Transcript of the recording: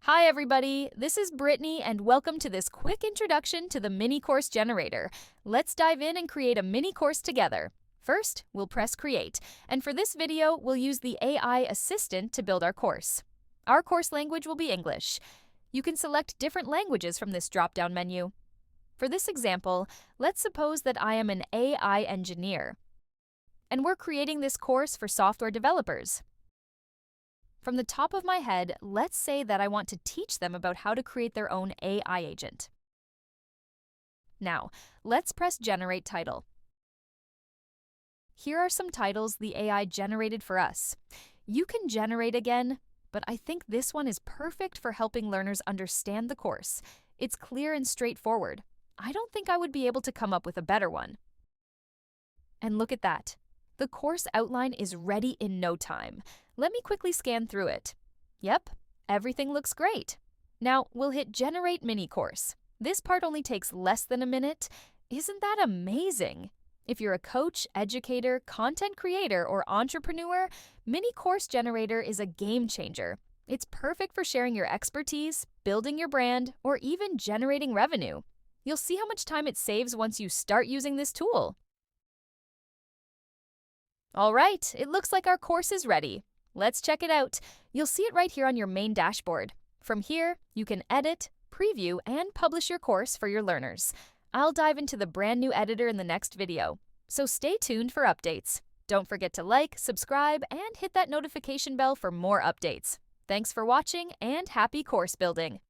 Hi everybody, this is Brittany and welcome to this quick introduction to the mini course generator. Let's dive in and create a mini course together. First, we'll press create, and for this video, we'll use the AI assistant to build our course. Our course language will be English. You can select different languages from this drop-down menu. For this example, let's suppose that I am an AI engineer, and we're creating this course for software developers. From the top of my head, let's say that I want to teach them about how to create their own AI agent. Now, let's press Generate Title. Here are some titles the AI generated for us. You can generate again, but I think this one is perfect for helping learners understand the course. It's clear and straightforward. I don't think I would be able to come up with a better one. And look at that. The course outline is ready in no time. Let me quickly scan through it. Yep, everything looks great. Now we'll hit Generate Mini Course. This part only takes less than a minute. Isn't that amazing? If you're a coach, educator, content creator, or entrepreneur, Mini Course Generator is a game changer. It's perfect for sharing your expertise, building your brand, or even generating revenue. You'll see how much time it saves once you start using this tool. All right, it looks like our course is ready. Let's check it out. You'll see it right here on your main dashboard. From here, you can edit, preview, and publish your course for your learners. I'll dive into the brand new editor in the next video, so stay tuned for updates. Don't forget to like, subscribe, and hit that notification bell for more updates. Thanks for watching and happy course building!